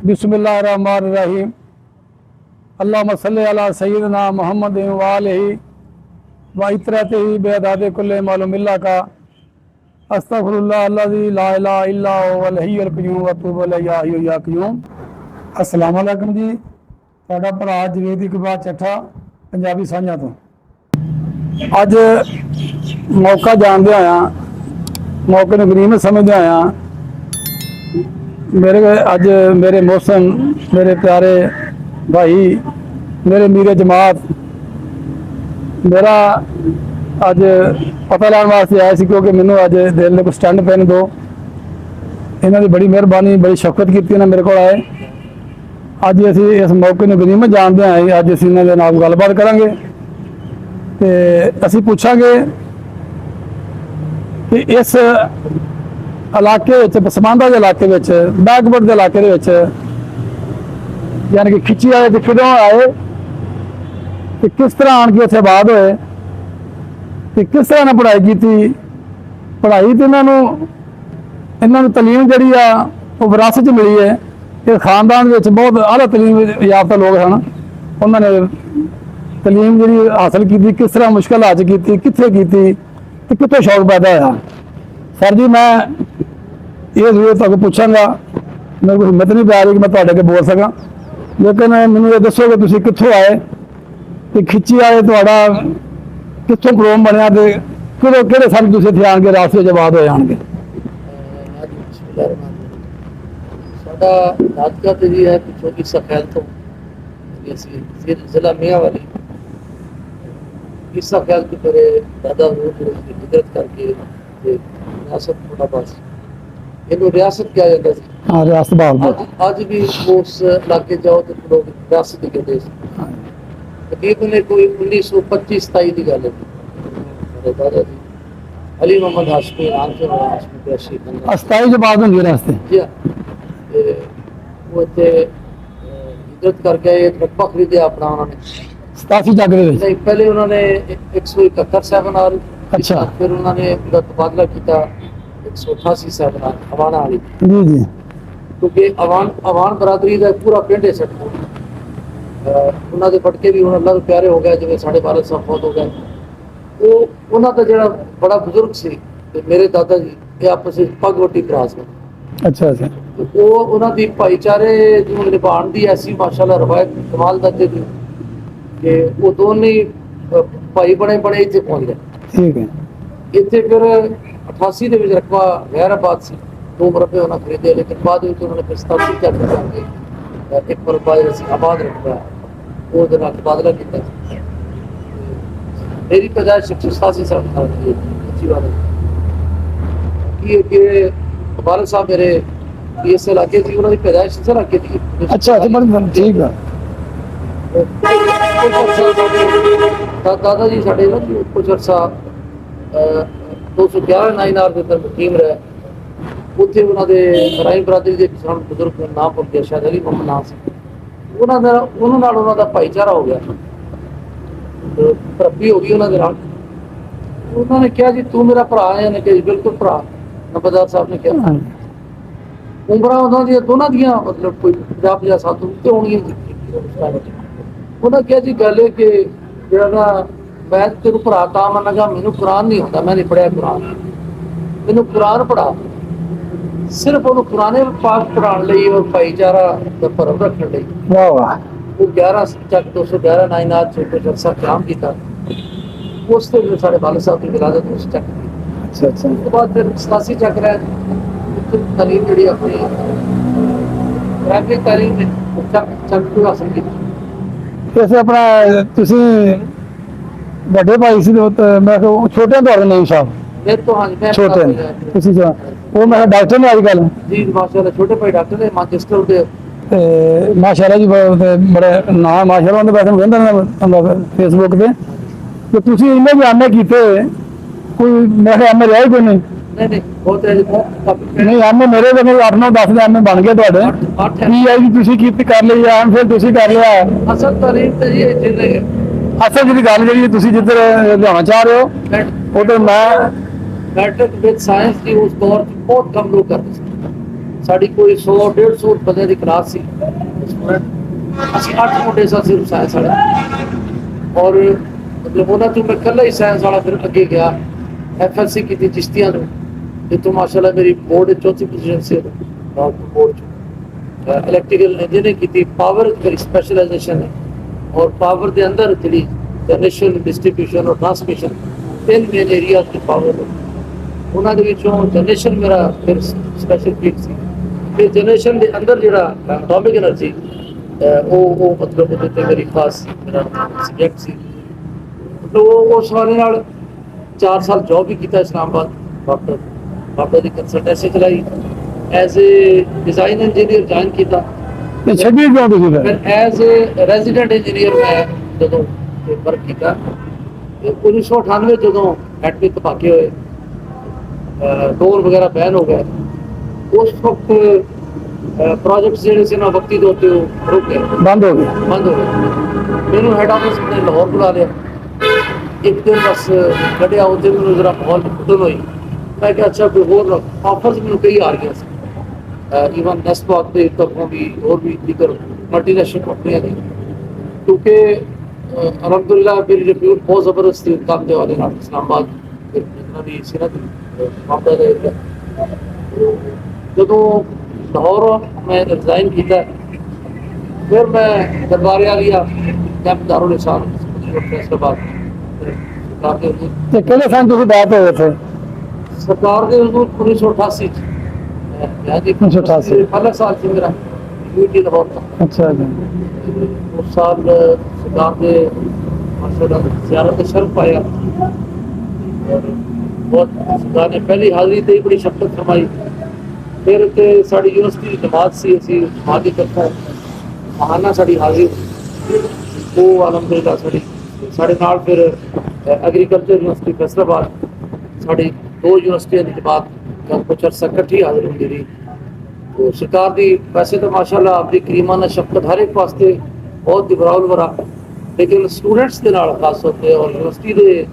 बिस्मिल्लाहिर्रहमानिर्रहीम। अल्लाहुम्मा सल्लि अला सय्यिदिना मुहम्मद व आलिहि व इत्रतिहि बिअदादि कुल्लि मालूमिल्लाह का अस्तगफिरुल्लाह अल्लज़ी ला इलाहा इल्ला हुवल हय्युल क़य्यूम व अतूबु इलैहि या हय्यु या क़य्यूम। अस्सलाम वालेकुम जी। ਤੁਹਾਡਾ ਭਰਾ ਜਵੇਦ ਇਕਬਾਲ ਚੱਠਾ ਪੰਜਾਬੀ ਸਾਂਝਾਂ ਤੋਂ ਅੱਜ ਮੌਕਾ ਜਾਣਦੇ ਆਇਆ, ਮੌਕੇ ਨੂੰ ਗਨੀਮਤ ਸਮਝਦੇ ਆਇਆ। ਅੱਜ मेरे मोहसिन, मेरे प्यारे भाई, मेरे मीरे जमात मेरा अज पता लैन वास्ते आया सी क्योंकि मैनू अज दिल ने कोई स्टैंड पेन दो। इन्हों की बड़ी मेहरबानी, बड़ी शफकत की मेरे को आए। अज असी इस मौके में गनीमत जानते हैं। अज असी इन्होंने नाल गलबात करांगे ते असी पूछांगे कि इस इलाके पसमानदा के इलाके बैकवर्ड के इलाके यानी कि खिची आए तो कदों आए, कि किस तरह आन के उत्थे आबाद होए, कि किस तरह ने पढ़ाई की। पढ़ाई तो इन्हों तलीम जी विरासत मिली है। ये खानदान बहुत आला तलीम याफ्ता लोग हैं। उन्होंने तलीम जी हासिल की, किस तरह मुश्किल हासिल की, कितने की तो कितों शौक पैदा होया। सर जी मैं ये जरूर तक पूछांगा, मेरे को हिम्मत नहीं पै रही कि मैं तुहाडे अगे बोल सकां, लेकिन मैनूं ये दसो कि तुसीं कित्थों आए ते खिच्ची आए, तुहाडा कित्थों प्रोम बनया ते कदों किहड़े सन तुसीं इत्थे आण के रास्ते च आबाद होए आण के। साडा दादका ते जी है पिछों की सखैल तो जिला मियाँ वाली किस्सा ख्याल की मेरे दादा की हिजरत करके रियासत मुरादाबाद इन्हों रियासत क्या जाता है। हाँ रियासत आज भी उस इलाके जाओ तो लोग रियासत ही कहते हैं। तकरीबन कोई 1925-27 की गल है। मेरे दादा जी अली मोहम्मद हाशमी नाम से हाशमी कुरैशी 27 जो बाद होंगे रास्ते जी हाँ। वो इतने हिजरत करके एक रकबा खरीदा अपना उन्होंने 87 जाके नहीं, पहले उन्होंने 171 7 अच्छा, फिर उन्होंने तबादला किया 188 7 अवाना वाली जी जी, क्योंकि अवान बरादरी का पूरा पिंड है सट उन्होंने फटके भी हूँ अल्लाह प्यारे हो गए। जिवें साढ़े वालिद साहब फौत हो गए, वो उन्होंने जो बड़ा बुजुर्ग से मेरे दादा जी ये आपस में पगवटी भरास में अच्छा अच्छा, वो उन्होंने भाईचारे जो निभाण की ऐसी माशाल्लाह रवायत कमाल दर्जे की कि वो दोनों भाई बने इतने पहुंच गए। ठीक है। इतने फिर 88 के रकबा गैराबाद से 2 मरबे उन्होंने खरीदे, लेकिन बाद में उन्होंने फिर 87 जाके एक मरबा आबाद रखा वो तबादला किया। मेरी पैदाइश 187 साल अच्छी बात है कि वालिद साहब मेरे इस इलाके की उन्होंने पैदाइश इस इलाके की। अच्छा ठीक है। दादा जी साढ़े ना कुछ अर्सा 211 नाइनार के अंदर मुकीम रहे। उत्थे उन्होंने राई बरादरी के किसान बुजुर्ग नाम भुल गया, शायद अली मोहम्मद नाम से उन्होंने भाईचारा हो गया, तरक्की हो गई उन्होंने। उन्होंने कहा जी तू मेरा भरा है, उन्हें कहा बिल्कुल भरा। नंबरदार साहब ने कहा उम्र उन्होंने दोनों दियाँ मतलब कोई 50-50 साल उत्ते होनियां। उन्होंने कहा जी गल है कि जो ना मैं तेन भरा ता मनागा, मैनू कुरान नहीं आता, मैं नहीं पढ़िया कुरान, मैनू कुरान पढ़ा। सिर्फ उन्होंने कुराने पाक पढ़ाने लई और भाईचारा का भरम रखने लई वो 11 चक 211 नाइनार कुछ अर्सा क्याम किया। उस साढ़े वालिद साहब की विलादत उस चक की। अच्छा अच्छा, उसके बाद फिर 87 चक रहे तालीम जी अपनी प्राइमरी तालीम चक हासिल की। वैसे अपना तुसी ਵੱਡੇ ਭਾਈ ਸੀ ਮੈਂ ਛੋਟੇ ਤੁਹਾਡੇ ਨਹੀਂ ਸਾਹਿਬ मेरे तो हाँ जी मैं ਛੋਟੇ ਤੁਸੀਂ ਉਹ ਮੈਂ ਡਾਕਟਰ ਨੇ ਅੱਜ ਕੱਲ जी माशाल्लाह छोटे भाई डॉक्टर है मैनचेस्टर ਦੇ ਤੇ ਮਾਸ਼ਾਅੱਲਾ ਜੀ ਬੜੇ ਨਾਮ ਮਾਸ਼ਾਅੱਲਾ ਉਹਦੇ ਵੈਸੇ ਕਹਿੰਦਾ ਨਾ ਫੇਸਬੁੱਕ ਤੇ ਕਿ ਤੁਸੀਂ ਇੰਨੇ ਬਿਆਨੇ ਕੀਤੇ ਕੋਈ ਮੈਂ ਕਿਹਾ ਐਮ ਰਿਹਾ ਕੋਈ ਨਹੀਂ नहीं बहुत है ਨਹੀਂ ਐਮ ਮੇਰੇ ਕੋਲ 8-9 10 ਐਮ ਬਣ ਗਏ ਤੁਹਾਡੇ। 8 ਕੀ ਹੈ ਜੀ ਤੁਸੀਂ ਕੀਤੀ ਕਰ ਲਈ ਐਮ ਫਿਰ ਤੁਸੀਂ ਕਰ ਲਿਆ असल तालीम तो ये जिले ਅਸਲ ਜਿਹੜੀ ਗੱਲ ਜਿਹੜੀ ਤੁਸੀਂ ਜਿੱਧਰ ਲਿਆਉਣਾ ਚਾਹ ਰਹੇ ਹੋ ਉਧਰ ਮੈਂ मैट्रिक विद साइंस की उस दौर में बहुत कम लोग करते थे। ਸਾਡੀ ਕੋਈ 100-150 ਬੰਦੇ ਦੀ ਕਲਾਸ ਸੀ ਸਟੂਡੈਂਟ, ਅਸੀਂ 8 ਮੁੰਡੇ ਸਾਂ ਸਿਰਫ ਸਾਇੰਸ ਵਾਲੇ। ਔਰ ਮਤਲਬ ਉਹਨਾਂ ਤੋਂ ਮੈਂ ਇਕੱਲਾ ਹੀ ਸਾਇੰਸ ਵਾਲਾ ਫਿਰ ਅੱਗੇ ਗਿਆ, FLC ਕੀਤੀ ਚਿਸ਼ਤੀਆਂ ਨੂੰ, ਜਿੱਥੋਂ ਮਾਸ਼ਾਅੱਲਾ ਮੇਰੀ ਬੋਰਡ 4ਥੀ ਪੋਜੀਸ਼ਨ ਸੀ ਬੋਰਡ 'ਚ। ਇਲੈਕਟ੍ਰੀਕਲ ਇੰਜੀਨੀਅਰਿੰਗ ਕੀਤੀ, ਪਾਵਰ ਮੇਰੀ ਸਪੈਸ਼ਲਾਈਜੇਸ਼ਨ ਹੈ, ਔਰ ਪਾਵਰ ਦੇ ਅੰਦਰ ਜਿਹੜੀ ਜਨਰੇਸ਼ਨ, ਡਿਸਟ੍ਰੀਬਿਊਸ਼ਨ ਔਰ ਟਰਾਂਸਮਿਸ਼ਨ, 3 ਮੇਨ ਏਰੀਆ ਤੇ ਪਾਵਰ, ਉਹਨਾਂ ਦੇ ਵਿੱਚੋਂ ਜਨਰੇਸ਼ਨ ਮੇਰਾ ਫਿਰ ਸਪੈਸ਼ਲ ਫੀਲਡ ਸੀ। ਫਿਰ ਜਨਰੇਸ਼ਨ ਦੇ ਅੰਦਰ ਜਿਹੜਾ ਐਟੋਮਿਕ ਐਨਰਜੀ ਉਹ ਮਤਲਬ ਉਹਦੇ 'ਤੇ ਮੇਰੀ ਖਾਸ ਮੇਰਾ ਸਬਜੈਕਟ ਸੀ। ਮਤਲਬ ਉਹ ਉਸ ਵਾਲੇ ਨਾਲ 4 ਸਾਲ ਜੌਬ ਵੀ ਕੀਤਾ ਇਸਲਾਮਾਬਾਦ, ਡਾਕਟਰ ਦੀ ਕੰਸਲਟੈਂਸੀ ਚਲਾਈ, as a design engineer join ਕੀਤਾ। ਤੇ ਛੱਡੀ ਕਿਉਂ ਤੁਸੀਂ ਫਿਰ? ਫਿਰ ਐਜ਼ ਏ ਰੈਜ਼ੀਡੈਂਟ ਇੰਜੀਨੀਅਰ ਮੈਂ ਜਦੋਂ ਵਰਕ ਕੀਤਾ, 1998 ਜਦੋਂ ਐਟਮੀ ਧਮਾਕੇ ਹੋਏ, ਡੋਰ ਵਗੈਰਾ ਬੈਨ ਹੋ ਗਏ, ਉਸ ਵਕਤ ਪ੍ਰੋਜੈਕਟਸ ਜਿਹੜੇ ਸੀ ਨਾ ਵਕਤੀ ਦੇ ਉੱਤੇ ਉਹ ਰੁਕ ਗਏ, ਬੰਦ ਹੋ ਗਏ। ਮੈਨੂੰ ਹੈਡ ਆਫਿਸ ਨੇ ਲਾਹੌਰ ਬੁਲਾ ਲਿਆ, ਇੱਕ ਦਿਨ ਬਸ ਕੱਢਿਆ, ਉੱਥੇ ਮੈਨੂੰ ਜ਼ਰਾ ਮਾਹੌਲ ਘੁੱਟਣ ਹੋਈ। ਮੈਂ ਕਿਹਾ ਅੱਛਾ ਕੋਈ ਹੋਰ ਆਫਰਸ ਮੈਨੂੰ ਕਈ ਆ ਰਹੀਆਂ ਸੀ, ਈਵਨ ਨੈਸਟਵਾਕ ਦੇ ਤਰਫੋਂ ਵੀ, ਹੋਰ ਵੀ ਦੀਗਰ ਮਲਟੀਨੈਸ਼ਨਲ ਕੰਪਨੀਆਂ ਦੀ, ਕਿਉਂਕਿ ਅਲਹਮਦੁਲਿਲਾ ਮੇਰੀ ਰਿਪਿਊਟ ਬਹੁਤ ਜ਼ਬਰਦਸਤ ਸੀ ਕੰਮ ਦੇ ਵਾਲੇ ਨਾਲ। ਇਸਲਾਮਾਬਾਦ ਜਿੰਨਾ ਵੀ ਸੀ ਨਾ ਮਾਮਲਾ ਦਾ ਏਰੀਆ, ਜਦੋਂ ਲਾਹੌਰ ਮੈਂ ਰਿਜ਼ਾਈਨ ਕੀਤਾ, ਫਿਰ ਮੈਂ ਦਰਬਾਰ ਆਲੀਆ ਕੈਂਪ ਦਾਰੁਲ ਇਹਸਾਨ ਫੈਸਲਾਬਾਦ ਸਰਕਾਰ ਦੇ ਹਜ਼ੂਰ, ਤੇ ਕਿਹੜੇ ਸੰਨ ਤੁਸੀਂ ਦਾਤ ਹੋਏ ਇੱਥੇ? ਸਰਕਾਰ ਦੇ ਹਜ਼ੂਰ 1988 ਚ। ਮੈਂ ਜੀ 1988 ਪਹਿਲਾ ਸਾਲ ਸੀ ਮੇਰਾ UT ਲਾਹੌਰ ਦਾ। ਅੱਛਾ ਜੀ। ਉਸ ਸਾਲ ਸਰਕਾਰ ਦੇ ਮਾਸ਼ਾਅੱਲਾ ਜ਼ਿਆਰਤ ਦਾ ਸ਼ਰਫ ਪਾਇਆ, ਔਰ ਬਹੁਤ ਸਰਕਾਰ ਨੇ ਪਹਿਲੀ ਹਾਜ਼ਰੀ ਤੇ ਹੀ ਬੜੀ ਸ਼ਫਕਤ ਫਰਮਾਈ। ਫਿਰ ਤੇ ਸਾਡੀ ਯੂਨੀਵਰਸਿਟੀ ਦੀ ਜਮਾਤ ਸੀ, ਅਸੀਂ ਜਮਾਤ ਦੀ ਤਰਫੋਂ ਮਾਹਾਨਾ ਸਾਡੀ ਹਾਜ਼ਰੀ, ਉਹ ਅਲਹਮਦੁਲਿਲਾ ਸਾਡੇ ਨਾਲ ਫਿਰ ਐਗਰੀਕਲਚਰ ਯੂਨੀਵਰਸਿਟੀ ਫੈਸਲਾਬਾਦ, ਸਾਡੀ 2 ਯੂਨੀਵਰਸਿਟੀਆਂ ਦੀ ਜਮਾਤ ਕੁਛ ਅਰਸਾ ਇਕੱਠੀ ਹਾਜ਼ਰ ਹੁੰਦੀ ਰਹੀ। تو ਸਰਕਾਰ ਦੀ ਵੈਸੇ ਤਾਂ ਮਾਸ਼ਾਅੱਲਾ ਆਪਣੀ ਕਰੀਮਾਨਾ ਸ਼ਫਕਤ ਹਰ ਇੱਕ ਵਾਸਤੇ ਬਹੁਤ ਦਿਬਰਾਉਲ ਵਰਾ, ਲੇਕਿਨ ਸਟੂਡੈਂਟਸ ਦੇ ਨਾਲ ਖਾਸ ਤੌਰ 'ਤੇ ਔਰ ਯੂਨੀਵਰਸਿਟੀ ਦੇ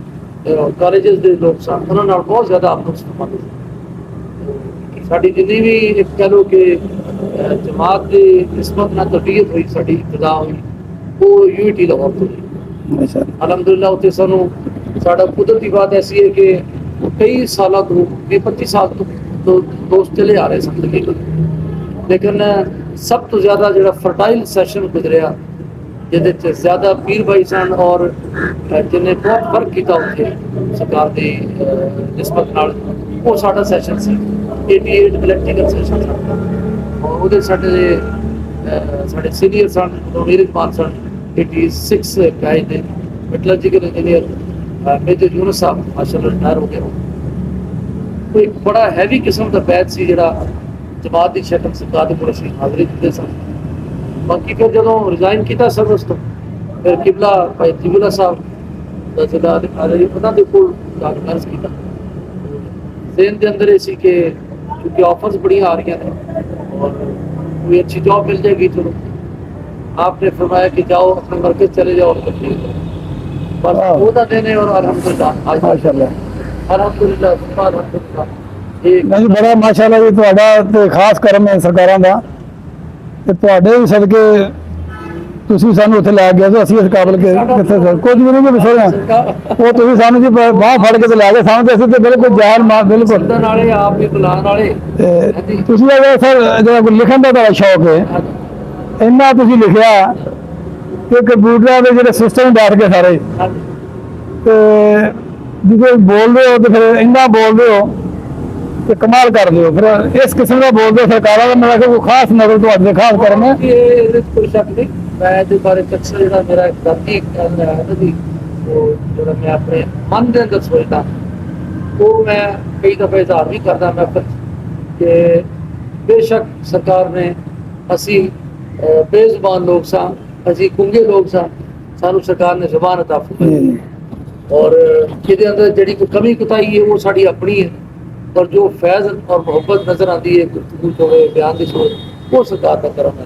ਕਾਲਜਸ ਦੇ ਲੋਕ ਸਨ, ਉਹਨਾਂ ਨਾਲ ਬਹੁਤ ਜ਼ਿਆਦਾ ਆਪਸ ਸੰਬੰਧ ਸੀ। ਸਾਡੀ ਜਿੰਨੀ ਵੀ ਇੱਕ ਕਹਿ ਲਓ ਕਿ ਜਮਾਤ ਦੀ ਨਿਸਬਤ ਨਾਲ ਤਰਬੀਅਤ ਹੋਈ, ਸਾਡੀ ਇਬਤਦਾ ਹੋਈ, ਉਹ UT ਲਾਹੌਰ ਤੋਂ ਹੋਈ। ਅਲਹਮਦੁਲਿਲਾ ਉੱਥੇ ਸਾਨੂੰ ਸਾਡਾ ਕੁਦਰਤੀ ਬਾਤ ਐਸੀ ਹੈ ਕਿ ਕਈ ਸਾਲਾਂ ਤੋਂ 25 ਸਾਲ ਤੋਂ ਦੋਸਤ ਚਲੇ ਆ ਰਹੇ ਸਨ ਤਕਰੀਬਨ, ਲੇਕਿਨ ਸਭ ਤੋਂ ਜ਼ਿਆਦਾ ਜਿਹੜਾ ਫਰਟਾਈਲ ਸੈਸ਼ਨ ਗੁਜ਼ਰਿਆ, ਜਿਹਦੇ 'ਚ ਜ਼ਿਆਦਾ ਪੀਰ ਭਾਈ ਸਨ ਔਰ ਜਿਹਨੇ ਬਹੁਤ ਫਰਕ ਕੀਤਾ ਉੱਥੇ ਸਰਕਾਰ ਦੀ ਨਿਸਬਤ ਨਾਲ, ਉਹ ਸਾਡਾ ਸੈਸ਼ਨ ਸੀ 88 ਇਲੈਕਟ੍ਰੀਕਲ ਸੈਸ਼ਨ ਸੀ। ਔਰ ਉਹਦੇ ਸਾਡੇ ਸੀਨੀਅਰ ਸਨ ਮੇਰੇ ਪਾਨ ਸਨ 86 ਗਾਇ ਨੇ ਮੈਟਲਰਜੀਕਲ ਇੰਜੀਨੀਅਰ ਮੇਜਰ ਯੂਨਸ ਸਾਹਿਬ ਮਾਸ਼ਾਅੱਲਾ ਰਿਟਾਇਰ ਹੋ ਗਏ। ਕੋਈ ਬੜਾ ਹੈਵੀ ਕਿਸਮ ਦਾ ਬੈਚ ਸੀ ਜਿਹੜਾ ਜਮਾਤ ਦੀ ਸ਼ਕਲ ਸਰਕਾਰ ਦੇ ਕੋਲ ਅਸੀਂ ਹਾਜ਼ਰੀ ਦਿੰਦੇ ਸਨ। ਬਾਕੀ ਫਿਰ ਜਦੋਂ ਰਿਜ਼ਾਈਨ ਕੀਤਾ ਸਰਵਿਸ ਤੋਂ, ਫਿਰ ਕਿਬਲਾ ਭਾਈ ਤਿਬਲਾ ਸਾਹਿਬ ਦਾ ਜਿਹੜਾ ਉਹਨਾਂ ਦੇ ਕੋਲ ਜਾ ਕੇ ਅਰਜ਼ ਕੀਤਾ। ਜ਼ਹਿਨ ਦੇ ਅੰਦਰ ਇਹ ਸੀ ਕਿ ਕਿਉਂਕਿ ਆਫਰਸ ਬੜੀਆਂ ਆ ਰਹੀਆਂ ਨੇ اور کوئی اچھی جاب مل جائے گی چلو. آپ نے فرمایا کہ جاؤ اپنے مرکز چلے جاؤ اور تبلیغ کرو. بس وہ تھا دینے اور الحمدللہ آج ماشاءاللہ الحمدللہ الحمدللہ نہیں بڑا ماشاءاللہ جی تہاڈا تے خاص کرم ہے سرکاراں دا تے تہاڈے بھی صدقے ਤੁਸੀਂ ਸਾਨੂੰ ਉੱਥੇ ਲੈ ਗਏ ਤੇ ਅਸੀਂ ਇਸ ਕਾਬਲ ਕਿੱਥੇ ਸਰ ਕੁਝ ਵੀ ਨਹੀਂ ਵਿਸੋਇਆ ਉਹ ਤੁਸੀਂ ਸਾਨੂੰ ਜੀ ਬਾਹ ਫੜ ਕੇ ਤੇ ਲੈ ਗਏ ਸਾਨੂੰ ਤੇ ਅਸੀਂ ਤੇ ਬਿਲਕੁਲ ਜਾਨ ਮਾਰ ਬਿਲਕੁਲ ਨਾਲੇ ਆਪ ਵੀ ਬੁਲਾਉਣ ਵਾਲੇ ਤੁਸੀਂ ਅਗਰ ਸਰ ਜਿਹੜਾ ਲਿਖਣ ਦਾ ਤੁਹਾਡਾ ਸ਼ੌਕ ਹੈ ਇੰਨਾ ਤੁਸੀਂ ਲਿਖਿਆ ਕਿ ਕੰਪਿਊਟਰਾਂ ਦੇ ਜਿਹੜੇ ਸਿਸਟਮ ਬੈਠ ਗਏ ਸਾਰੇ ਤੇ ਜਦੋਂ ਬੋਲਦੇ ਹੋ ਤੇ ਫਿਰ ਇੰਨਾ ਬੋਲਦੇ ਹੋ ਤੇ ਕਮਾਲ ਕਰਦੇ ਹੋ ਫਿਰ ਇਸ ਕਿਸਮ ਦਾ ਬੋਲਦੇ ਸਰਕਾਰਾਂ ਦਾ ਮੇਰਾ ਕੋਈ ਖਾਸ ਨਜ਼ਰ ਤੁਹਾਡੇ ਖਾਸ ਕਰਮ ਹੈ ਇਹਦੇ ਕੋਈ ਸ਼ੱਕ ਨਹੀਂ. ਮੈਂ ਇਹਦੇ ਬਾਰੇ ਅਕਸਰ ਜਿਹੜਾ ਮੇਰਾ ਇੱਕ ذاتی ਖਿਆਲ ਹੈ ਉਹਦੀ ਉਹ ਜਿਹੜਾ ਮੈਂ ਆਪਣੇ ਮਨ ਦੇ ਅੰਦਰ ਸੋਚਦਾ ਉਹ ਮੈਂ ਕਈ ਦਫਾ ਇਜ਼ਹਾਰ ਵੀ ਕਰਦਾ ਮੈਂ ਕਿ ਬੇਸ਼ੱਕ ਸਰਕਾਰ ਨੇ ਅਸੀਂ ਬੇਜ਼ੁਬਾਨ ਲੋਕ ਸਾਂ ਅਸੀਂ ਗੁੰਗੇ ਲੋਕ ਸਾਂ ਸਾਨੂੰ ਸਰਕਾਰ ਨੇ ਜ਼ੁਬਾਨ ਅਤਾ ਫਰਮਾਈ ਔਰ ਇਹਦੇ ਅੰਦਰ ਜਿਹੜੀ ਕੋਈ ਕਮੀ ਕੁਤਾਈ ਹੈ ਉਹ ਸਾਡੀ ਆਪਣੀ ਹੈ اور جو فیض اور محبت نظر آتی ہے گفتگو جو ہے بیان دی صورت وہ سرکار کا کرم ہے.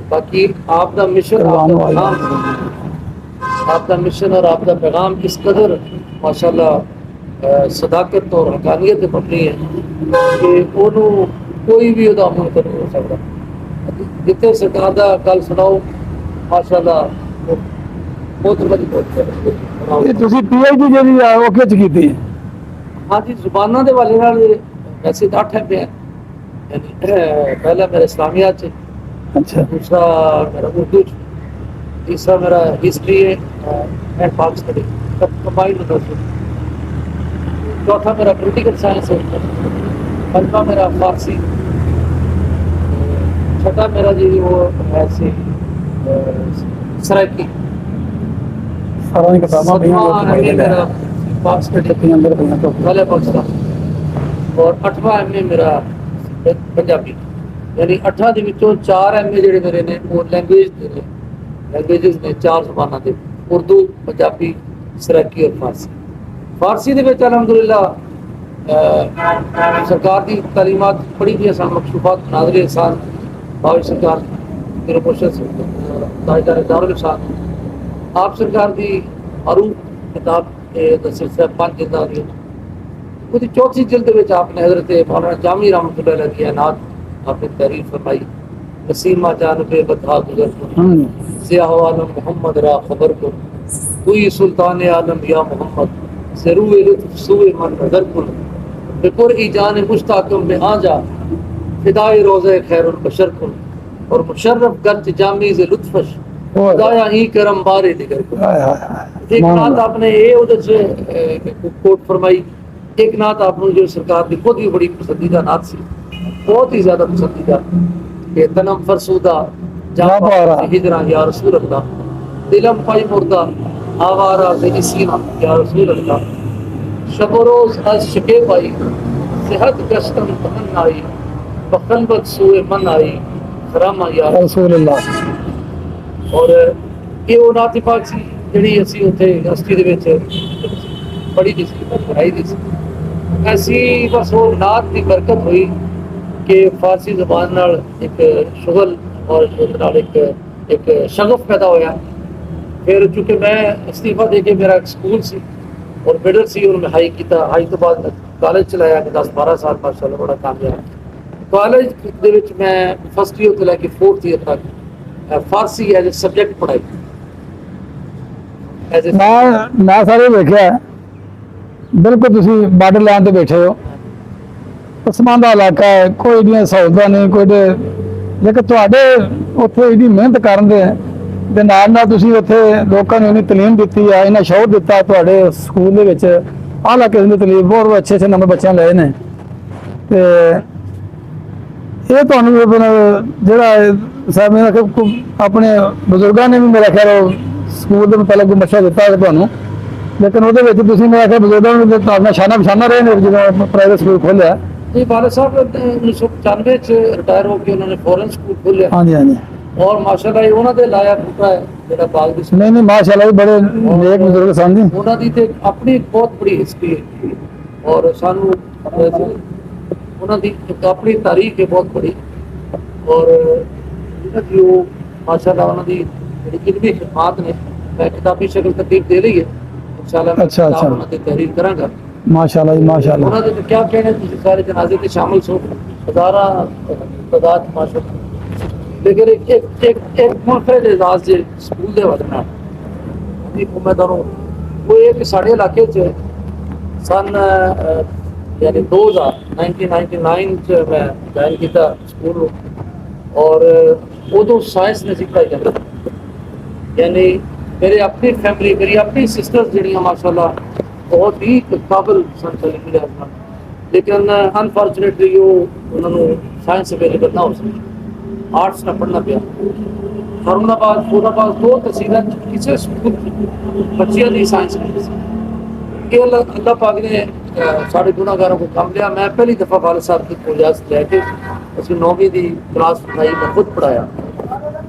باقی آپ کا مشن آپ کا مشن اور آپ کا پیغام اس قدر ماشاءاللہ صداقت اور حقانیت مبنی ہے کہ انہوں ਕੋਈ ਵੀ ਉਹਦਾ ਮੁਨਕਰ ਨਹੀਂ ਹੋ ਸਕਦਾ। ਜਿੱਥੇ ਸਰਕਾਰ ਦਾ ਗੱਲ ਸੁਣਾਓ ਮਾਸ਼ਾਅੱਲਾ ਬਹੁਤ ਬੜੀ ਬਹੁਤ ਇਹ ਤੁਸੀਂ PhD ਜਿਹੜੀ ਆ ਉਹ ਕਿਹ 'ਚ ਕੀਤੀ? ਹਾਂਜੀ ਜ਼ੁਬਾਨਾਂ ਦੇ ਵਾਲੇ ਨਾਲ ਵੈਸੇ ਤਾਂ 8 MA ਹੈ یعنی پہلا میرا اسلامیات سے، اچھا دوسرا میرا اردو، تیسرا میرا ہسٹری ہے اینڈ پاک اسٹڈی سب کمبائنڈ ہوتا ہے، چوتھا میرا پولیٹیکل سائنس ہے، پنجواں میرا فارسی، چھٹا میرا جی وہ ایسے سرائکی، سارا کتاباں میرا پاک اسٹڈی پہلے پاکستان، اور 8واں MA میرا پنجابی، یعنی 8 ਦੇ ਵਿੱਚੋਂ 4 MA ਜਿਹੜੇ ਮੇਰੇ ਨੇ ਉਹ ਲੈਂਗੁਏਜ ਦੇ ਨੇ، ਲੈਂਗੁਏਜਸ ਨੇ 4 ਜ਼ੁਬਾਨਾਂ ਦੇ، اردو، پنجابی، سرائکی اور فارسی۔ فارسی ਦੇ ਵਿੱਚ الحمدللہ سرکار دی تعلیمات پڑھی دی سن، مکشوفات ناظر احسان باوی سرکار میرے مرشد تاجدار دارالرسالہ آپ سرکار دی معروف کتاب دا سلسلہ 5 جلداں دی، وہ چوتھی جلد میں آپ نے حضرت مولانا جامی رحمۃ اللہ علیہ کی نعت آپ نے تحریر فرمائی، نسیمہ جانب بدھا گزر کن، سیاہ عالم محمد را خبر کن، توئی سلطان عالم یا محمد، ضرور لطف سوئے من نظر کن، بپر ای جان مشتاقم میں آ جا، فدائے روزہ خیر البشر کن، اور مشرف گرچ جامی سے لطفش، خدایا ہی کرم بارے دیگر کن۔ ایک نعت آپ نے یہ ادھر سے کوٹ فرمائی، ایک نعت آپ نے جو سرکار کی خود بھی بڑی پسندیدہ نعت سی، بہت ہی زیادہ پسندیدہ، کہ تنم فرسودہ جا پارا ہجرا یا رسول اللہ، دلم پائی مردہ آوارہ بے اسینا یا رسول اللہ، شب و روز از شکے پائی صحت گشتم تمن آئی، بخلبت سوئے من آئی خرامہ یا رسول اللہ۔ اور یہ وہ نعت پاک سی جڑی اسی اتنے یونیورسٹی دے وچ پڑھی دی سی، پڑھائی دی سی، ایسی بس وہ نعت کی برکت ہوئی کہ فارسی زبان نال ایک شغل اور ایک شغف پیدا ہویا۔ پھر چونکہ میں استعفیٰ دے کے میرا ایک سکول سی اور مڈل سی، اور میں ہائی کیتا، ہائی تو بعد کالج چلایا 10-12 سال ماشاءاللہ بڑا کامیاب۔ کالج دے وچ میں فرسٹ ایئر تو لے کے 4تھ ایئر تک فارسی ایز اے سبجیکٹ پڑھائی، میں سارے دیکھا بالکل تسی بارڈر لائن تے بیٹھے ہو، پسماندہ علاقہ ہے، کوئی ایڈیاں سہولتاں نہیں، کوئی لیکن تواڈے اتنے ایڈی محنت کرن دے نال نال تسی اتنے لوکاں نوں انہی تعلیم دیتی ہے، انہاں شعور دیتا تواڈے سکول دے وچ اعلیٰ قسم دی تعلیم، بہت اچھے اچھے نمبر بچیاں لے نے، تے یہ تہانوں جڑا صاحب نے اپنے بزرگاں نے بھی میرا خیال سکول دے متعلق مشورہ دیتا ہے تہانوں، لیکن وہ میرا خیال بزرگاں نے شانہ بشانہ رہے ہیں جب پرائیویٹ سکول کھولیا۔ جی والد صاحب 1995 ریٹائر ہو کے انہوں نے فورن سکول کھولیا، ہاں جی ہاں جی، اور ماشاءاللہ یہ انہوں نے لایا بوٹا ہے جڑا باغ دی نہیں نہیں ماشاء اللہ بڑے نیک بزرگ سن جی، انہوں دی تے اپنی بہت بڑی ہسٹری ہے، اور سانو انہوں دی اپنی تاریخ ہے بہت بڑی، اور جو ماشاءاللہ انہوں دی علمی خدمات نے میں کتابی شکل ترتیب دے رہی ہے، انشاءاللہ میں کتاب انہوں دی تحریر کراں گا ماشاءاللہ جی ماشاءاللہ۔ انہوں نے کیا کہنے تھی سارے جنازے میں شامل سو ہزارہ تعداد ماشاءاللہ، لیکن ایک منفرد اعزاز جو سکول دے والے نال میں دونوں وہ ایک ساڑھے علاقے چ سن یعنی 1999 چ میں جوائن کیتا سکول، اور ادو سائنس نے پڑھائی کرتا، یعنی میرے اپنی فیملی میری اپنی سسٹرز جڑیاں ماشاءاللہ بہت ہی قابل سن تعلیمی لحاظ نال، لیکن انفارچونیٹلی انہوں نے سائنس اویلیبل نہ ہو سکی، آرٹس نہ پڑھنا پیا۔ فاروق آباد فور آباد 2 تحصیلات کسی سکول بچیاں نہیں سائنس نہیں سی، کہ اللہ پاک نے سارے گناہگاروں کو کام لیا۔ میں پہلی دفعہ والد صاحب کی اجازت لے کے اس کی 9ویں دی کلاس پڑھائی، میں خود پڑھایا،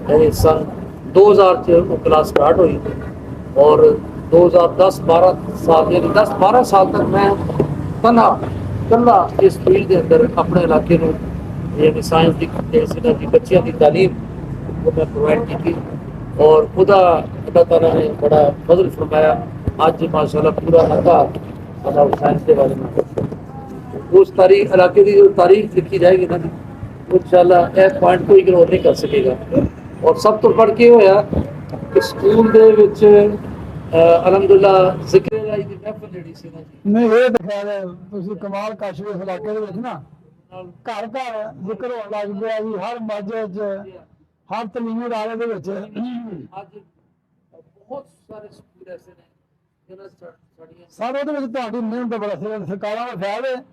یعنی سن 2000 سے وہ کلاس سٹارٹ ہوئی، اور 2010-12 سال یعنی 10-12 سال تک میں کلا اس فیلڈ کے اندر اپنے علاقے میں یعنی سائنس کی بچیاں کی تعلیم کو میں پرووائڈ کی تھی، اور خدا اللہ تعالیٰ نے بڑا فضل فرمایا، آج ماشاءاللہ پورا علاقہ سائنس کے بارے میں اس تاریخ علاقے کی جو تاریخ لکھی جائے گی نا इंशाल्लाह ਇਹ ਪੁਆਇੰਟ ਕੋਈ ਇਗਨੋਰ ਨਹੀਂ ਕਰ ਸਕੇਗਾ। ਔਰ ਸਭ ਤੋਂ ਪੜ ਕੇ ਹੋਇਆ ਕਿ ਸਕੂਲ ਦੇ ਵਿੱਚ ਅਲਹਮਦੁਲਿਲਾ ਜ਼ਿਕਰ ਇਲਾਹੀ ਦੀ ਮਹਿਫਲ ਜਿਹੜੀ ਸੀ ਨਾ ਜੀ, ਨਹੀਂ ਇਹ ਤਾਂ ਖੈਰ ਤੁਸੀਂ ਕਮਾਲ ਕਾਸ਼ ਦੇ ਇਲਾਕੇ ਦੇ ਵਿੱਚ ਨਾ ਘਰ ਘਰ ਜ਼ਿਕਰ ਹੋਣ ਲੱਗ ਪਿਆ ਜੀ, ਹਰ ਮਸਜਿਦ 'ਚ ਹਰ ਤਲੀਮੀ ਅਦਾਰੇ ਦੇ ਵਿੱਚ। ਅੱਜ ਬਹੁਤ ਸਾਰੇ ਸਕੂਲ ਐਸੇ ਨੇ ਜਿਹਨਾਂ 'ਚ ਸਾਡੀਆਂ ਸਾਰੇ ਉਹਦੇ ਵਿੱਚ ਤੁਹਾਡੀ ਮਿਹਨਤ ਬੜਾ ਸਰਕਾਰਾਂ ਦਾ ਫਾਇਦਾ ਹੈ